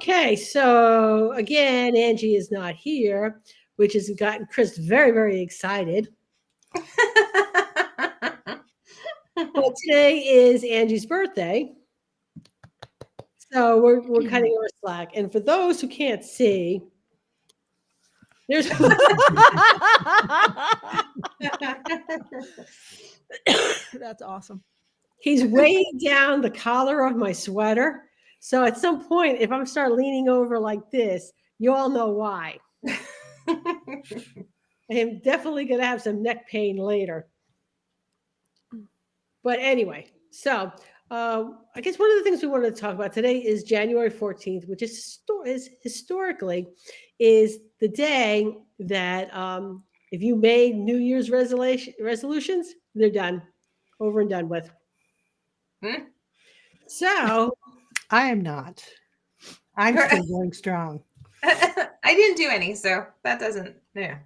Okay, so again, Angie is not here, which has gotten Chris very, very excited. But today is Angie's birthday, so we're cutting her slack. And for those who can't see, there's That's awesome. he's weighing down the collar of my sweater. So at some point, if I'm start leaning over like this, you all know why. I'm definitely gonna have some neck pain later. But anyway, so I guess one of the things we wanted to talk about today is January 14th, which is historically is the day that if you made New Year's resolutions, they're done, over and done with. Hmm? So I am not. I'm still going strong. I didn't do any, so that doesn't. Yeah.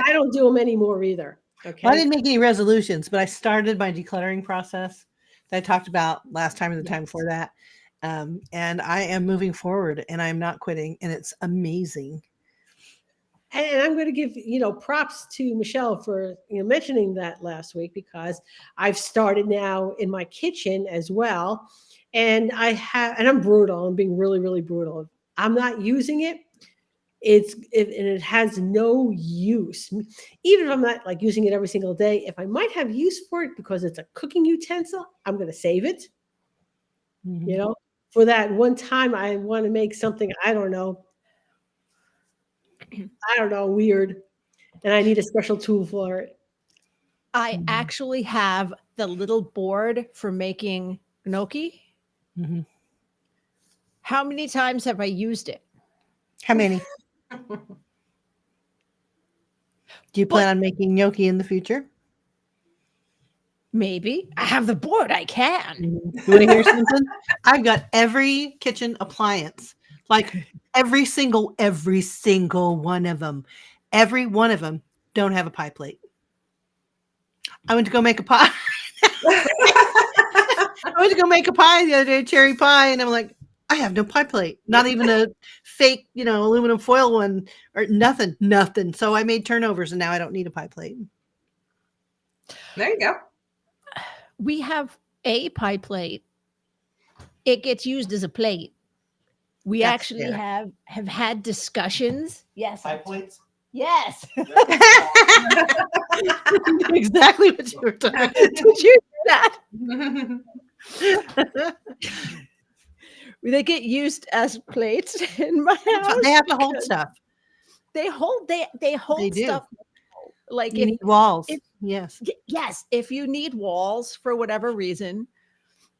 I don't do them anymore either. Okay. Well, I didn't make any resolutions, but I started my decluttering process that I talked about last time and the time before that. And I am moving forward and I'm not quitting. And it's amazing. And I'm going to give props to Michelle for mentioning that last week, because I've started now in my kitchen as well, and I'm brutal. I'm being really, really brutal. I'm not using it. And it has no use. Even if I'm not like using it every single day, if I might have use for it because it's a cooking utensil, I'm going to save it. Mhm. For that one time I want to make something, I don't know, weird, and I need a special tool for it. I actually have the little board for making gnocchi. Mhm. How many times have I used it? How many? Do you plan on making gnocchi in the future? Maybe. I have the board. I can. You want to hear something? I've got every kitchen appliance, like every single one of them. Every one of them don't have a pie plate. I went to go make a pie. I went to go make a pie the other day, cherry pie, and I'm like, I have no pie plate. Not even a fake, aluminum foil one or nothing. So I made turnovers and now I don't need a pie plate. There you go. We have a pie plate. It gets used as a plate. We That's actually fair. have had discussions. Yes. Pie plates? Yes. Exactly what you were talking. Did you do that? They get used as plates in my house. They have to hold stuff. They hold They do. stuff. Like You need walls. if- Yes. yes, if you need walls for whatever reason,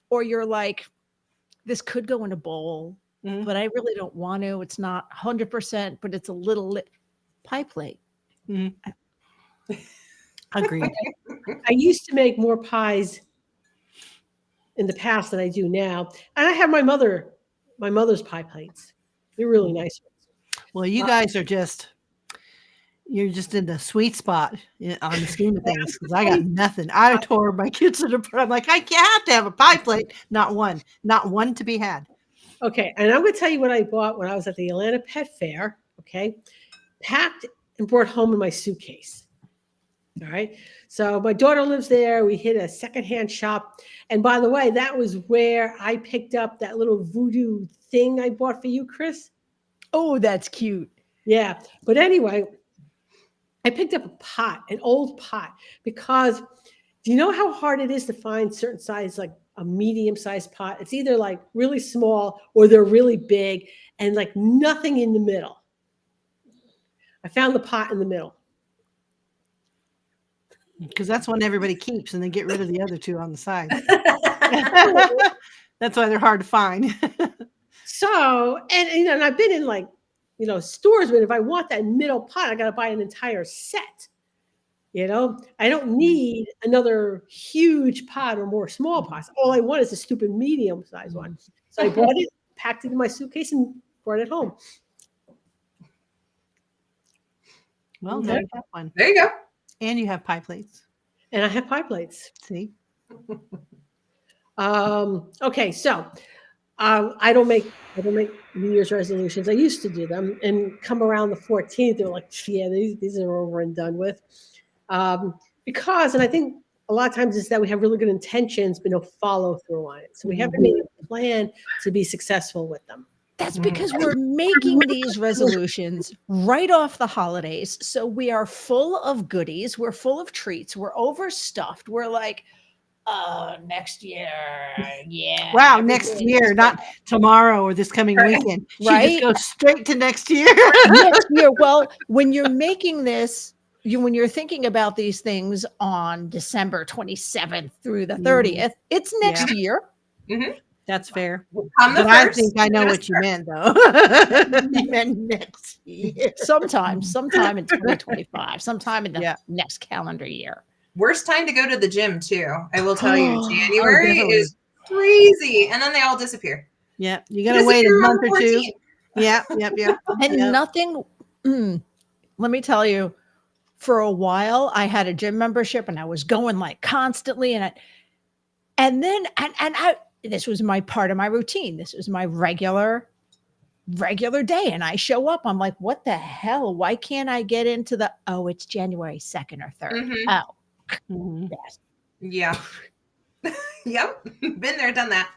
or you're like, this could go in a bowl, Mhm. but I really don't want to. It's not 100%, but it's a little pie plate. Mhm. Agreed. I used to make more pies in the past than I do now, and I have my mother's pie plates. They're really nice. Well, you guys are you're just in the sweet spot on the scheme of things, because I got nothing. I tore my kitchen apart. I'm like, I have to have a pie plate. Not one to be had. Okay, and I'm going to tell you what I bought when I was at the Atlanta Pet Fair. Okay, packed and brought home in my suitcase. All right, so my daughter lives there. We hit a secondhand shop, and by the way, that was where I picked up that little voodoo thing I bought for you, Chris. Oh, that's cute. Yeah, but anyway, I picked up a pot, an old pot, because do you know how hard it is to find certain size, like a medium-sized pot? It's either like really small or they're really big and like nothing in the middle. I found the pot in the middle. Because that's one everybody keeps, and they get rid of the other two on the side. That's why they're hard to find. So, and I've been in like, stores, but if I want that middle pot, I got to buy an entire set. I don't need another huge pot or more small pots. All I want is a stupid medium-sized one. So I bought it, packed it in my suitcase, and brought it home. Well, now you have one. There you go. And you have pie plates. And I have pie plates. See? Okay, so I don't make New Year's resolutions. I used to do them, and come around the 14th, they're like, yeah, these are over and done with. Because, and I think a lot of times it's that we have really good intentions, but no follow through on it. So we haven't made a plan to be successful with them. That's because we're making these resolutions right off the holidays. So we are full of goodies. We're full of treats. We're overstuffed. We're like, next year. Yeah. Wow, next everything year, is not tomorrow or this coming Right. weekend. She Right? just goes straight to next year. next year. Well, when you're making this, when you're thinking about these things on December 27th through the 30th, it's next year. That's fair. On the But I first, think I know yes, what you meant, though. You meant next year. Sometime in 2025, sometime in the Yeah. next calendar year. worst time to go to the gym too. I will tell you, Oh, January definitely. is crazy, and then they all disappear. Yeah, you gotta wait a Disappear on month the or two. 14th. Yeah, yep. And Yep. nothing, let me tell you, for a while I had a gym membership and I was going like constantly, and then this was my part of my routine. This was my regular day. And I show up, I'm like, what the hell? Why can't I get into it's January 2nd or 3rd? Mhm. Oh, Mhm. yes. Yeah. Yep. Been there, done that.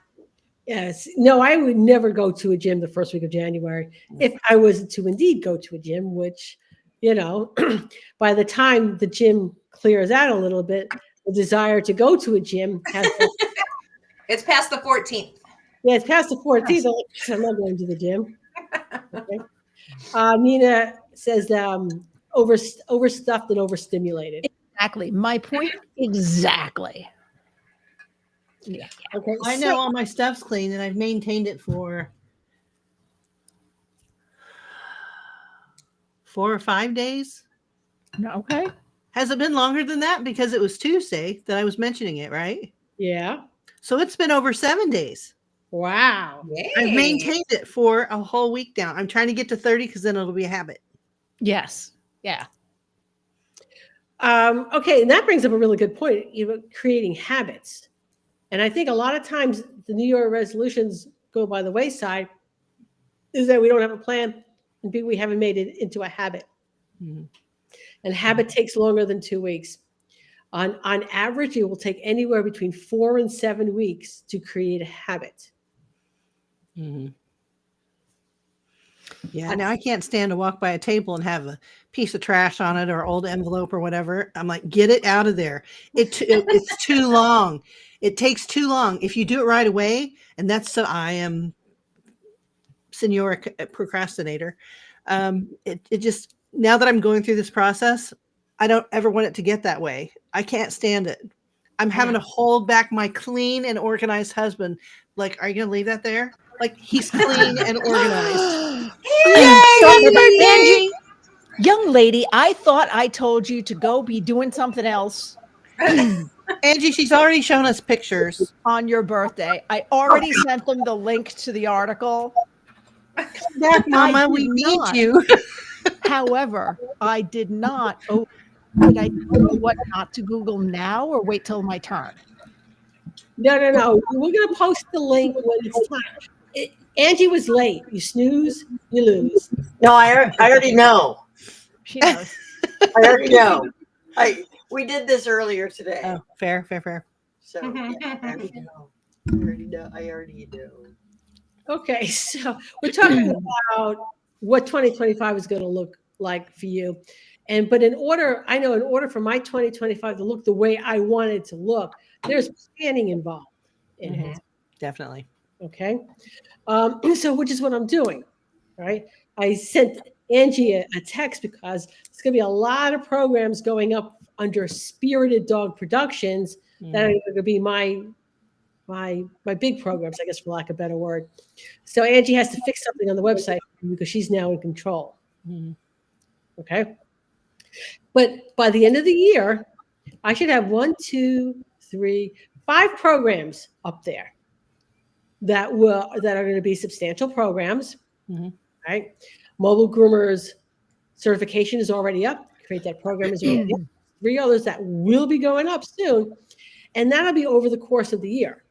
Yes. No, I would never go to a gym the first week of January if I was to indeed go to a gym, which, by the time the gym clears out a little bit, the desire to go to a gym has, It's past the 14th. it's past the 14th. I'm not going to the gym. Okay. Nina says overstuffed and overstimulated. Exactly. My point. Exactly. Yeah. Okay. I know all my stuff's clean and I've maintained it for 4 or 5 days. Okay. Has it been longer than that? Because it was Tuesday that I was mentioning it, right? Yeah. So it's been over 7 days. Wow. I've Yay. maintained it for a whole week now. I'm trying to get to 30 because then it'll be a habit. Yes. Yeah. Okay, and that brings up a really good point. Creating habits, and I think a lot of times the New Year resolutions go by the wayside. Is that we don't have a plan, and we haven't made it into a habit. Mhm. And habit takes longer than 2 weeks. On average, it will take anywhere between 4 and 7 weeks to create a habit. Mhm. Yeah, now I can't stand to walk by a table and have a piece of trash on it or old envelope or whatever. I'm like, get it out of there. It's too long. It takes too long. If you do it right away, and I am senior procrastinator. It just, now that I'm going through this process, I don't ever want it to get that way. I can't stand it. I'm having to hold back my clean and organized husband. Like, are you going to leave that there? Like, he's clean and organized. Angie, young lady, I thought I told you to go be doing something else Angie, she's already shown us pictures. on your birthday. I already sent them the link to the article. Back, Mama, did we need not. you. However, I did not. Oh, did I know what not to Google now or wait till my turn? No. We're going to post the link when it's time. Angie was late. You snooze, you lose. No, I already know. She knows. I already know. We did this earlier today. Oh, fair. So yeah, I already know. I already know. Okay, so we're talking about what 2025 is going to look like for you. But in order for my 2025 to look the way I want it to look, there's planning involved in it. Definitely. Okay. So which is what I'm doing, right? I sent Angie a text because there's going to be a lot of programs going up under Spirited Dog Productions that are going to be my big programs, I guess, for lack of a better word. So Angie has to fix something on the website because she's now in control. Okay. But by the end of the year, I should have 1, 2, 3, 5 programs up there that are going to be substantial programs. Right. Mobile Groomers certification is already up. Create That program is already up. 3 others that will be going up soon. And that'll be over the course of the year.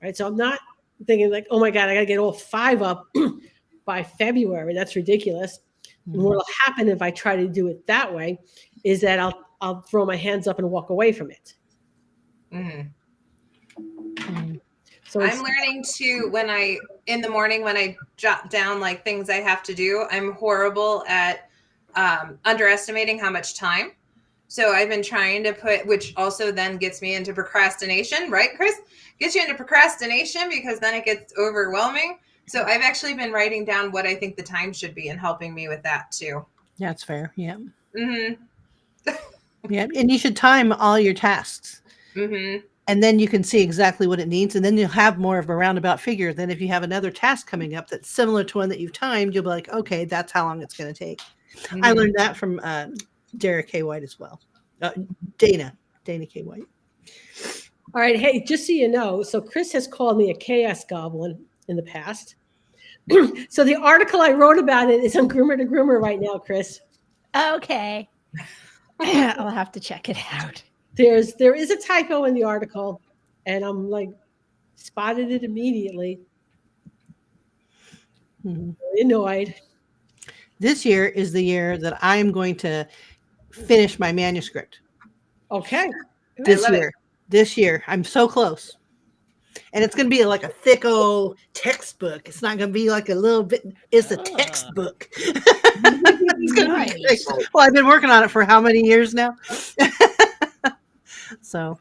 Right. So I'm not thinking like, oh my God, I got to get all 5 up by February. That's ridiculous. And what'll happen if I try to do it that way is that I'll throw my hands up and walk away from it. Mhm. So I'm learning to in the morning when I jot down like things I have to do, I'm horrible at underestimating how much time. So I've been trying to which also then gets me into procrastination, right, Chris? Gets you into procrastination because then it gets overwhelming. So I've actually been writing down what I think the time should be and helping me with that too. That's fair. Yeah. Mm-hmm. Yeah. And you should time all your tasks. Mm-hmm. And then you can see exactly what it needs. And then you'll have more of a roundabout figure. Then if you have another task coming up that's similar to one that you've timed, you'll be like, okay, that's how long it's going to take. Mm-hmm. I learned that from Derek K. White as well. Dana K. White. all right. Hey, just so you know, so Chris has called me a chaos goblin in the past. So the article I wrote about it is on Groomer to Groomer right now, Chris. Okay. I'll have to check it out. There is a typo in the article, and I'm like spotted it immediately. Mhm. Very annoyed. This year is the year that I am going to finish my manuscript. Okay. This year. I'm so close. And it's going to be like a thick old textbook. It's not going to be like a little bit. It's a textbook. It's gonna be Nice. great. Well, I've been working on it for how many years now? So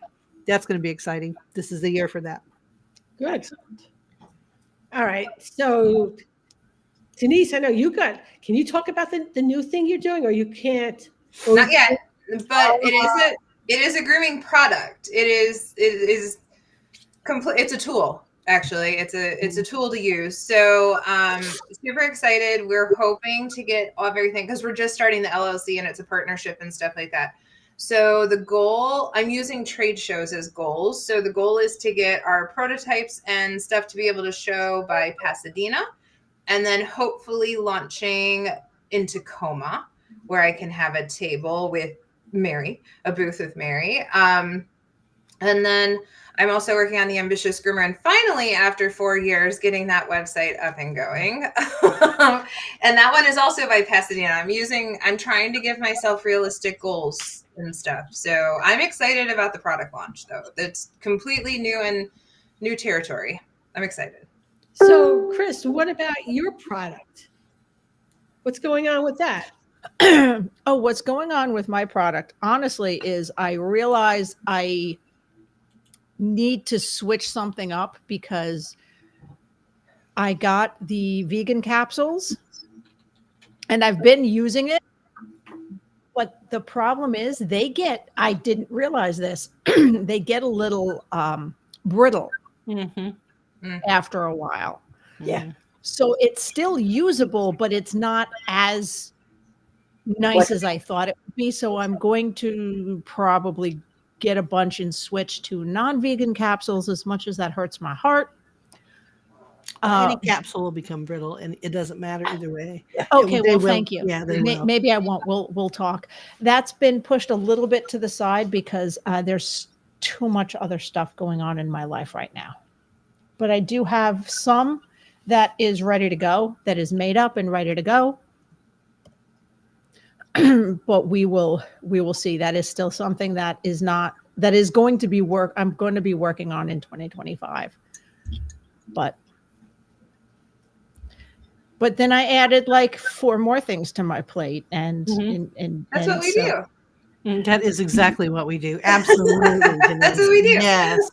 that's going to be exciting. This is the year for that. Good. All right. So Denise, I know can you talk about the new thing you're doing, or you can't? Or Not yet, but it is a grooming product. It is complete. It's a tool. Actually, it's a tool to use. So super excited. We're hoping to get off everything because we're just starting the LLC and it's a partnership and stuff like that. So the goal, I'm using trade shows as goals. So the goal is to get our prototypes and stuff to be able to show by Pasadena, and then hopefully launching in Tacoma, where I can have a table with Mary, a booth with Mary. And then I'm also working on the Ambitious Groomer, and finally, after 4 years, getting that website up and going. And that one is also by Pasadena. I'm trying to give myself realistic goals and stuff. So I'm excited about the product launch, though. It's completely new territory. I'm excited. So, Chris, what about your product? What's going on with that? Oh, what's going on with my product, honestly, is I realize I need to switch something up because I got the vegan capsules and I've been using it. But the problem is I didn't realize this, they get a little brittle after a while. Yeah. So it's still usable, but it's not as nice as I thought it would be. So I'm going to probably get a bunch and switch to non-vegan capsules, as much as that hurts my heart. Any capsule will become brittle, and it doesn't matter either way. Okay, well, thank you. Yeah, they will. Maybe I won't. We'll talk. That's been pushed a little bit to the side because there's too much other stuff going on in my life right now. But I do have some that is ready to go, that is made up and ready to go. But we will see. That is still something that is going to be I'm going to be working on in 2025. But then I added like 4 more things to my plate, and That's what we do. That is exactly what we do. Absolutely. That's what we do. Yes.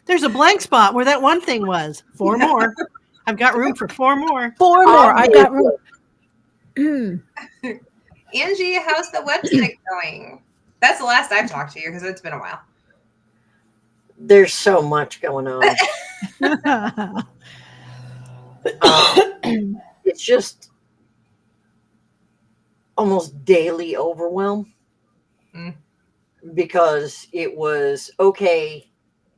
There's a blank spot where that one thing was. 4 more. I've got room for 4 more. 4 more. I got room. Angie, how's the website going? That's the last I've talked to you because it's been a while. There's so much going on. It's just almost daily overwhelm because it was okay.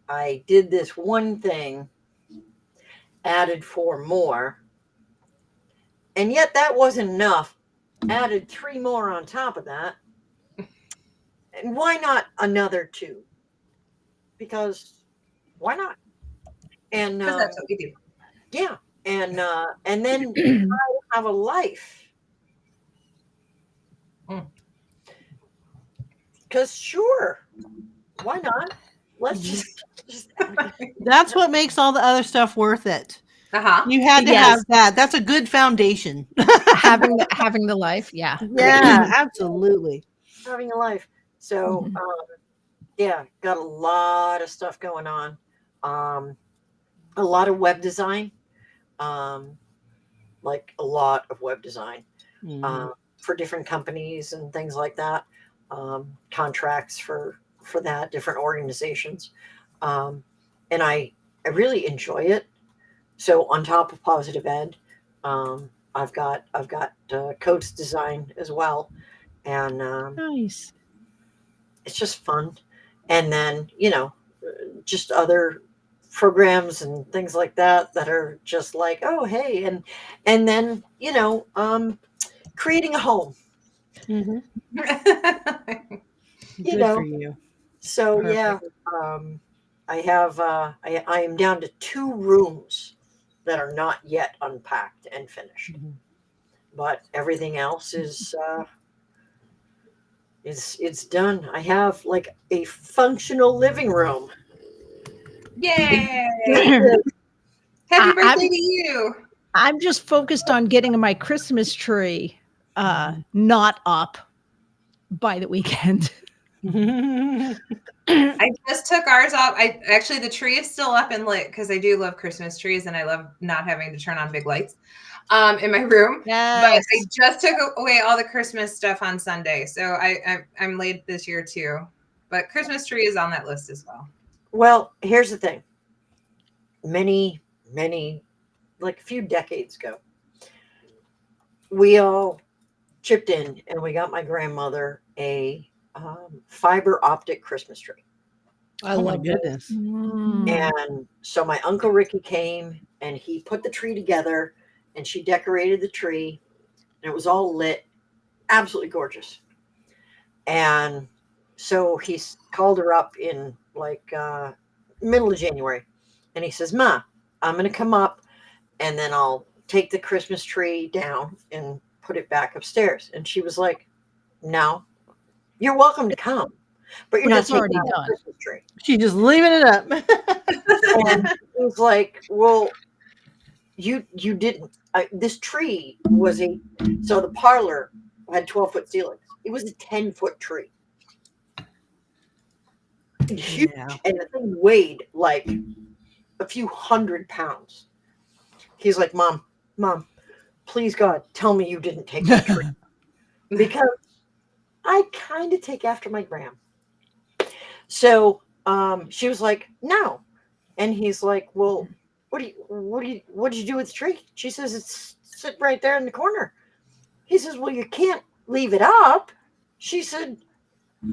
I did this one thing, added 4 more, and yet that wasn't enough. Added 3 more on top of that. And why not another 2? Because why not? And Because that's what we do. yeah, and then try to have a life. Mm. Because sure, why not? Let's just That's what makes all the other stuff worth it. Uh-huh. You had to Yes. have that. That's a good foundation. having the life. Yeah. Yeah, absolutely. having a life. So Mhm. yeah, got a lot of stuff going on. A lot of web design. Like a lot of web design. For different companies and things like that, contracts for that, different organizations, and I really enjoy it. So on top of Positive Ed, I've got Codes Design as well, and Nice. it's just fun. And then just other programs and things like that are just like, oh hey, and then creating a home. Mhm. You Good know, for you. so Perfect. yeah, I have I am down to 2 rooms that are not yet unpacked and finished, Mhm. but everything else is it's done. I have like a functional living room. Yay! It Happy I- birthday to you. I'm just focused on getting my Christmas tree not up by the weekend. I just took ours off. The tree is still up and lit because I do love Christmas trees and I love not having to turn on big lights in my room. Yes. But I just took away all the Christmas stuff on Sunday, so I'm late this year too. But Christmas tree is on that list as well. Well, here's the thing. Many, like a few decades ago, we all chipped in and we got my grandmother a fiber optic Christmas tree. I Oh my love that. goodness. Mm. And so my Uncle Ricky came and he put the tree together and she decorated the tree and it was all lit. Absolutely gorgeous. And so he called her up in like middle of January and he says, Ma, I'm going to come up and then I'll take the Christmas tree down and put it back upstairs. And she was like, no, you're welcome to come, but you're But not it's taking already down the done. Christmas tree. She's just leaving it up. And it was like, well, you didn't. This tree was so the parlor had 12-foot ceilings. It was a 10-foot tree. Huge. Yeah. And the thing weighed like a few 100 pounds. He's like, Mom, please God, tell me you didn't take that tree. Because I kind of take after my gram. So she was like, no. And he's like, well, what did you do with the tree? She says, it's sitting right there in the corner. He says, well, you can't leave it up. She said,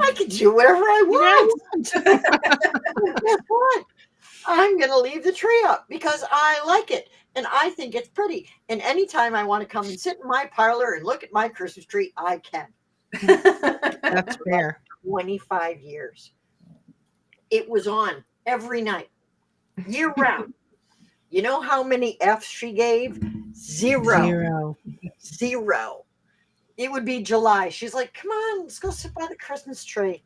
I can do whatever I want. Guess what? I'm going to leave the tree up because I like it and I think it's pretty. And anytime I want to come and sit in my parlor and look at my Christmas tree, I can. That's fair. 25 years. It was on every night, year round. You know how many F's she gave? Zero. It would be July. She's like, come on, let's go sit by the Christmas tree.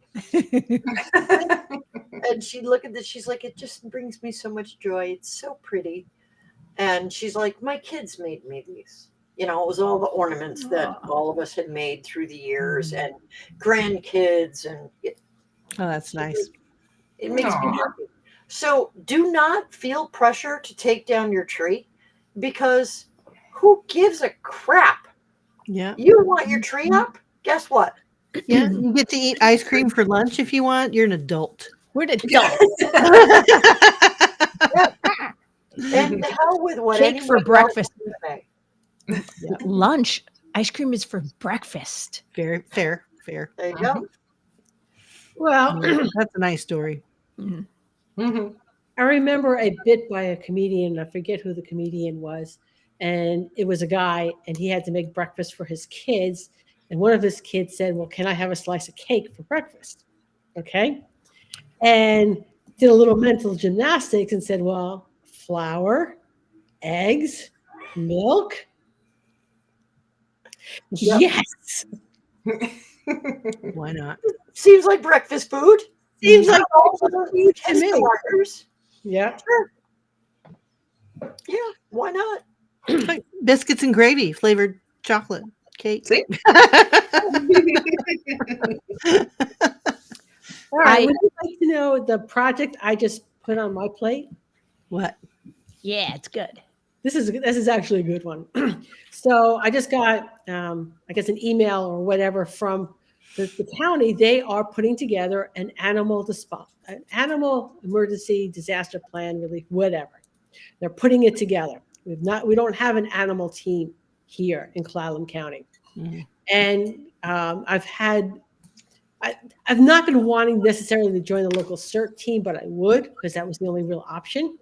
And she'd look at this. She's like, it just brings me so much joy. It's so pretty. And she's like, my kids made me these. It was all the ornaments that all of us had made through the years and grandkids. And Oh, that's nice. it makes me Aw. happy. So do not feel pressure to take down your tree because who gives a crap? Yeah. You want your tree up? Guess what? Yeah. You get to eat ice cream for lunch if you want. You're an adult. We're adults. And the hell with what Cake for anyone else breakfast. can say. Lunch. Ice cream is for breakfast. Fair. There you go. Well, That's a nice story. Mhm. I remember a bit by a comedian. I forget who the comedian was. And it was a guy, and he had to make breakfast for his kids. And one of his kids said, well, can I have a slice of cake for breakfast? Okay. And did a little mental gymnastics and said, well, flour, eggs, milk. Yep. Yes. Why not? Seems like breakfast food. Seems like Also, food to and me. starters. Yeah. Yeah, why not? Like biscuits and gravy flavored chocolate cake. See? All right. I- Would you like to know the project I just put on my plate? What? Yeah, it's good. This is actually a good one. So I just got, I guess, an email or whatever from the county. They are putting together an animal emergency disaster plan relief, whatever. They're putting it together. We don't have an animal team here in Clallam County, Mhm. and I've not been wanting necessarily to join the local CERT team, but I would because that was the only real option.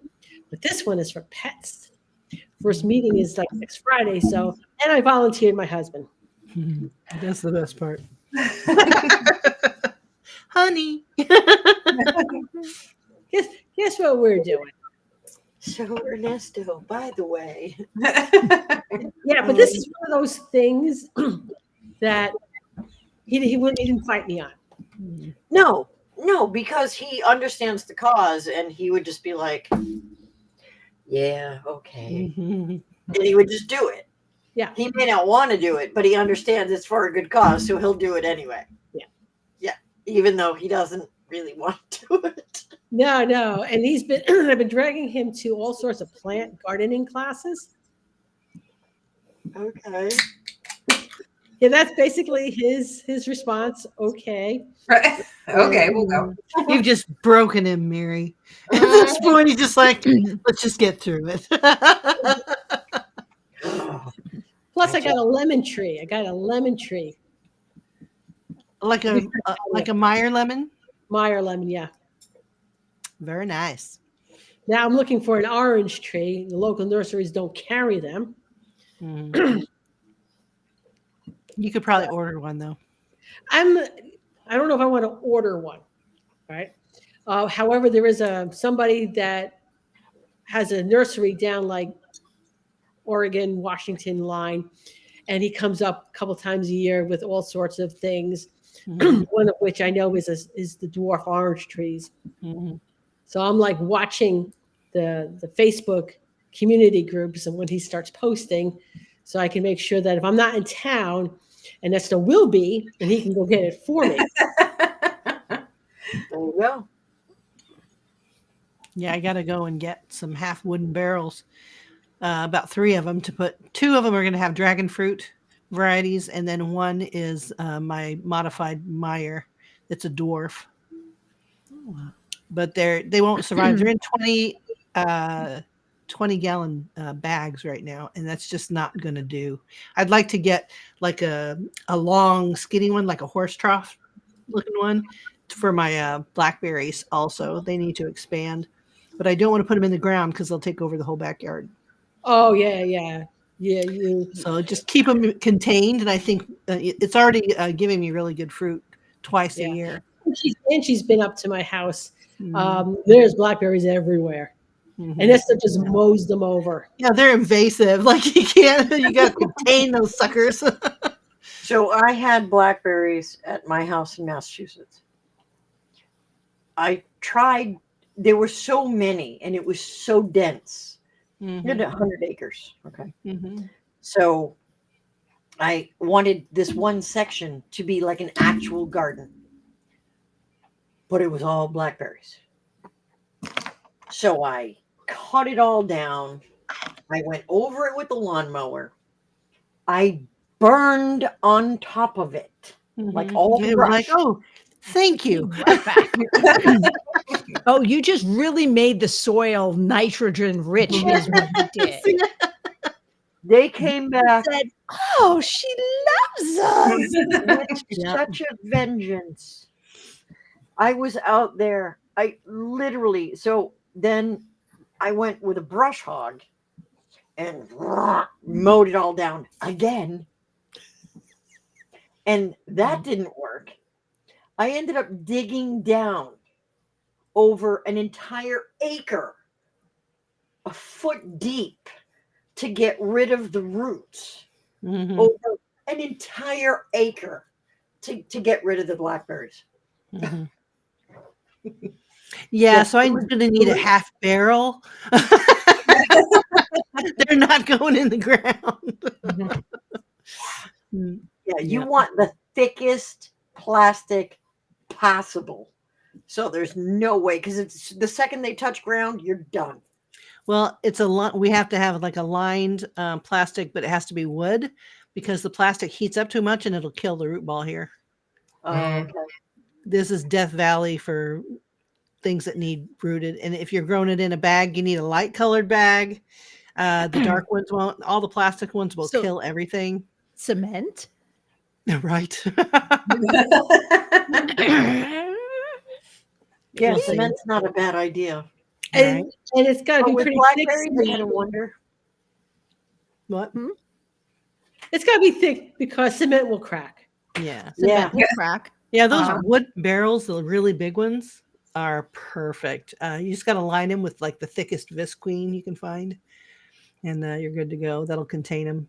But this one is for pets. First meeting is like next Friday, so and I volunteered my husband. That's the best part. Honey. Guess what we're doing? So Ernesto, by the way. Yeah, but this is one of those things that he didn't fight me on. No, because he understands the cause and he would just be like, yeah, okay. Mhm. And he would just do it. Yeah. He may not want to do it, but he understands it's for a good cause, so he'll do it anyway. Yeah. Yeah. Even though he doesn't really want to do it. No, and he's been I've been dragging him to all sorts of plant gardening classes. Okay. Yeah, that's basically his response. Okay. Okay, we'll go. You've just broken him, Mary. At this point, he's just like, let's just get through it. Plus, I got a lemon tree. like a Meyer lemon. Meyer lemon, yeah. Very nice. Now I'm looking for an orange tree. The local nurseries don't carry them. Mhm. You could probably order one though. I don't know if I want to order one, right? However, there is somebody that has a nursery down like Oregon, Washington line, and he comes up a couple times a year with all sorts of things. Mhm. One of which I know is the dwarf orange trees. Mhm. So I'm like watching the Facebook community groups and when he starts posting, so I can make sure that if I'm not in town, and Esther will be, and he can go get it for me. There you go. Yeah, I got to go and get some half wooden barrels. About 3 of them to put. 2 of them are going to have dragon fruit varieties, and then one is my modified Meyer. It's a dwarf, but they won't survive. They're in 20-gallon bags right now, and that's just not going to do. I'd like to get like a long, skinny one, like a horse trough looking one, for my blackberries. Also, they need to expand, but I don't want to put them in the ground because they'll take over the whole backyard. Oh yeah. You. So just keep them contained, and I think it's already giving me really good fruit twice Yeah. a year. And she's been up to my house. Mhm. There's blackberries everywhere, Mhm. and Esther just mows them over. Yeah, they're invasive. Like you got to contain those suckers. So I had blackberries at my house in Massachusetts. I tried, there were so many and it was so dense. You had 100 acres. Okay. Mhm. So I wanted this one section to be like an actual garden, but it was all blackberries. So I cut it all down. I went over it with the lawnmower. I burned on top of it, like Mhm. all They the were brush. like, oh, thank you. Right back. Oh, you just really made the soil nitrogen rich, is what you did. They came back Said, "Oh, she loves us." with Yeah. such a vengeance. I was out there. I literally, so then I went with a brush hog and mowed it all down again. And that didn't work. I ended up digging down over an entire acre a foot deep to get rid of the roots Mhm, over an entire acre to get rid of the blackberries. mhm. Yeah, Yeah, so I'm gonna need a half barrel. They're not going in the ground. Mm, Yeah, you yeah. want the thickest plastic possible. So there's no way, because it's the second they touch ground, you're done. Well, it's a lot. We have to have like a lined plastic, but it has to be wood because the plastic heats up too much and it'll kill the root ball here. Okay. This is Death Valley for things that need rooted. And if you're growing it in a bag, you need a light colored bag. The dark ones won't. All the plastic ones will So- kill everything. Cement. Right. Yeah, We'll see. cement's not a bad idea. And, and it's got to But be with pretty thick. blackberries, I kind of wonder. What? It's got to be thick because cement will crack. Yeah. Cement will crack. Yeah, those Uh-huh. wood barrels, the really big ones, are perfect. You just got to line them with like the thickest Visqueen you can find, and you're good to go. That'll contain them.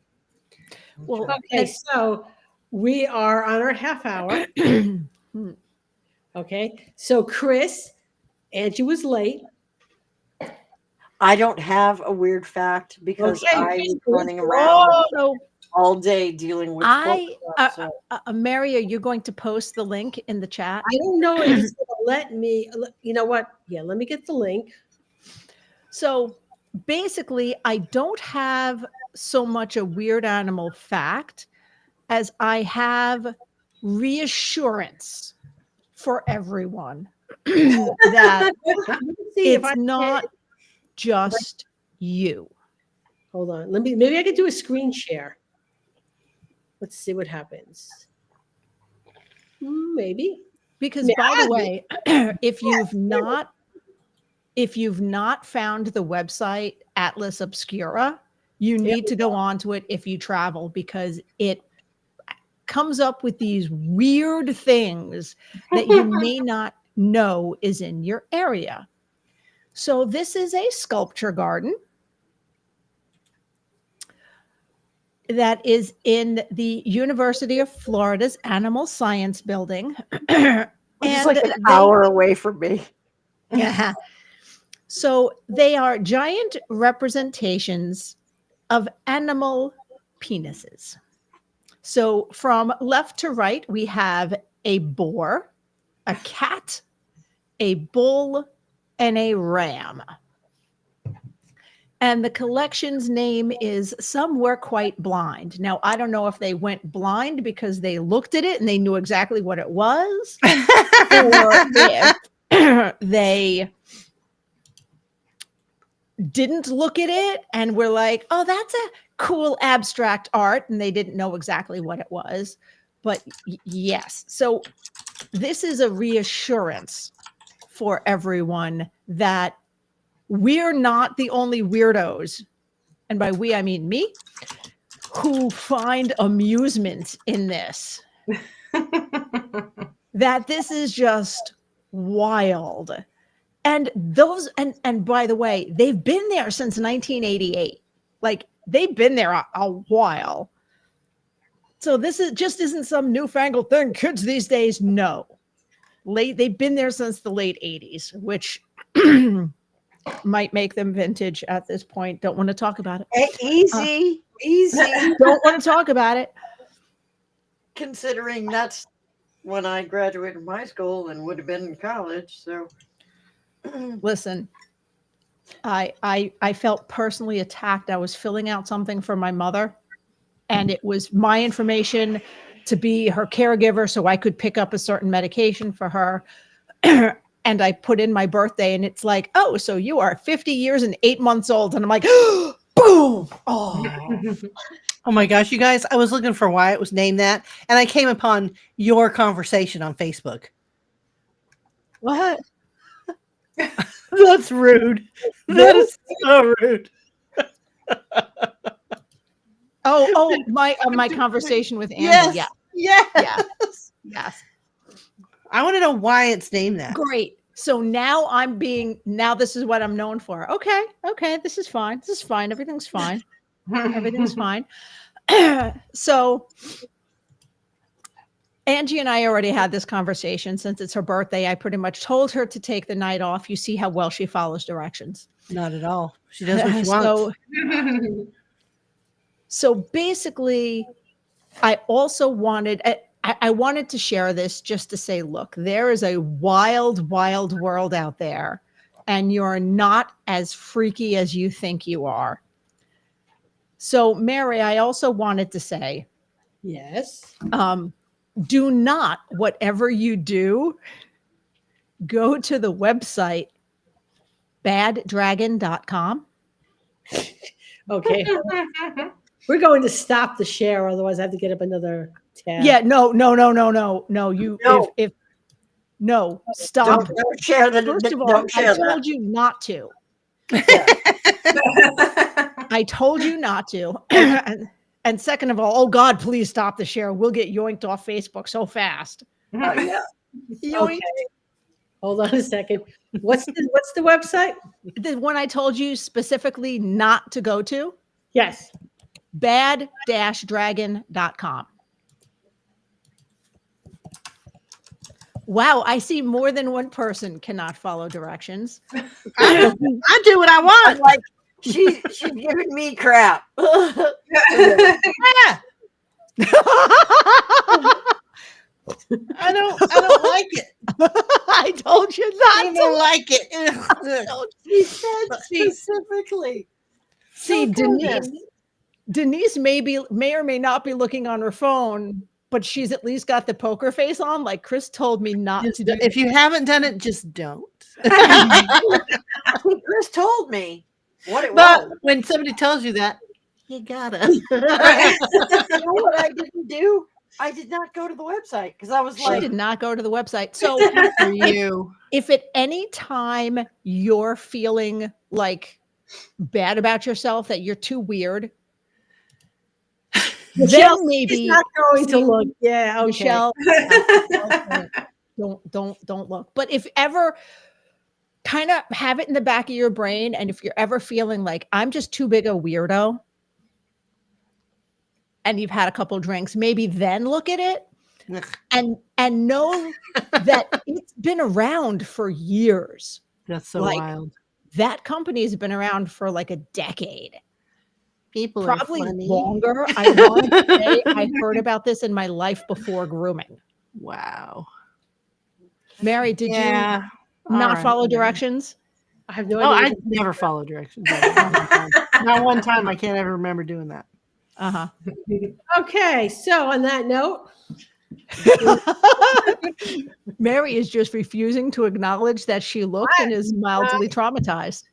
Well, Okay, so we are on our half hour. Okay, so Chris, Angie was late. I don't have a weird fact because Okay, I was please. running around so all day dealing with I, book stuff, so- Mary, are you going to post the link in the chat? I don't know if it's going to let me. You know what? Yeah, let me get the link. So basically, I don't have so much a weird animal fact as I have reassurance for everyone that See if it's I not can- just you. Hold on. Let me. Maybe I could do a screen share. Let's see what happens. Maybe. Because Yeah, by the way, if you've not found the website Atlas Obscura, you need to go onto it if you travel because it comes up with these weird things that you may not know is in your area. So this is a sculpture garden that is in the University of Florida's Animal Science Building. Which is like an they- hour away from me. Yeah. So they are giant representations of animal penises. So from left to right, we have a boar, a cat, a bull, and a ram. And the collection's name is Some Were Quite Blind. Now, I don't know if they went blind because they looked at it and they knew exactly what it was, or if they didn't look at it and were like, oh, that's a cool abstract art, and they didn't know exactly what it was. But yes, so this is a reassurance for everyone that we're not the only weirdos, and by we, I mean me, who find amusement in this. That this is just wild. And those, and by the way, they've been there since 1988. Like they've been there a while. So this is just isn't some newfangled thing. Kids these days, no. They've been there since the late 80s, which might make them vintage at this point. Don't want to talk about it. Hey, easy. Don't want to talk about it. Considering that's when I graduated from high school and would have been in college. So Listen, I felt personally attacked. I was filling out something for my mother, and it was my information to be her caregiver so I could pick up a certain medication for her. And I put in my birthday, and it's like, oh, so you are 50 years and 8 months old. And I'm like, boom. Oh, Oh my gosh, you guys, I was looking for why it was named that, and I came upon your conversation on Facebook. what? That's rude. That is so rude. Oh, my conversation with Andy. Yes. Yeah. Yes. Yes. I want to know why it's named that. Great. So now this is what I'm known for. Okay, this is fine. This is fine. Everything's fine. Everything's fine. So Angie and I already had this conversation. Since it's her birthday, I pretty much told her to take the night off. You see how well she follows directions. Not at all. She does what she wants. So basically, I also wanted I wanted to share this just to say, look, there is a wild, wild world out there, and you're not as freaky as you think you are. So, Mary, I also wanted to say, Yes. do not, whatever you do, go to the website baddragon.com. Okay. We're going to stop the share, otherwise I have to get up another tab. Yeah, no. You No. if no, stop. Don't share the. First of all, Don't I share that. told you not to. I told you not to. And second of all, oh God, please stop the share. We'll get yoinked off Facebook so fast. Oh, yeah. Yoink. Okay. Hold on a second. What's the website? The one I told you specifically not to go to, Yes. bad-dragon.com. Wow, I see more than one person cannot follow directions. I do what I I'm want. like, she's giving me crap. Yeah. I don't like it. I told you I not don't to. like it. She said specifically. See, So good. Denise may or may not be looking on her phone, but she's at least got the poker face on. Like Chris told me not Just to do. if you haven't done it, just don't. Chris told me what it But was. when somebody tells you that, you gotta. You know what I didn't do? I did not go to the website because I was She like, did not go to the website. So For you. if at any time you're feeling like bad about yourself, that you're too weird, Michelle, then maybe She's not going to look. Yeah. Okay. Michelle, don't look. But if ever, kind of have it in the back of your brain, and if you're ever feeling like I'm just too big a weirdo, and you've had a couple drinks, maybe then look at it Ugh, and know that it's been around for years. that's so Like, wild. That company has been around for like a decade, People probably are funny. longer. I want to say I heard about this in my life before grooming. Wow. Mary, did you Yeah. All not right, follow whatever. directions? I have no Oh, idea. I never follow directions. Not one time. I can't ever remember doing that. Uh-huh. Okay. So on that note, Mary is just refusing to acknowledge that she looked and is mildly traumatized.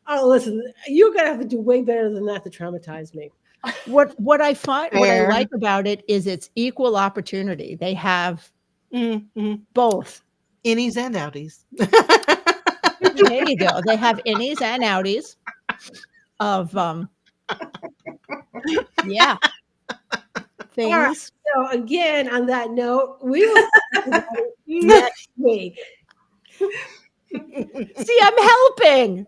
oh, listen, you're going to have to do way better than that to traumatize me. What I Fair. like about it is it's equal opportunity. They have Mm-hmm. both. Innies and outies. There you go. They have innies and outies of yeah. Things. So again, on that note, we will talk about it next week. See, I'm helping.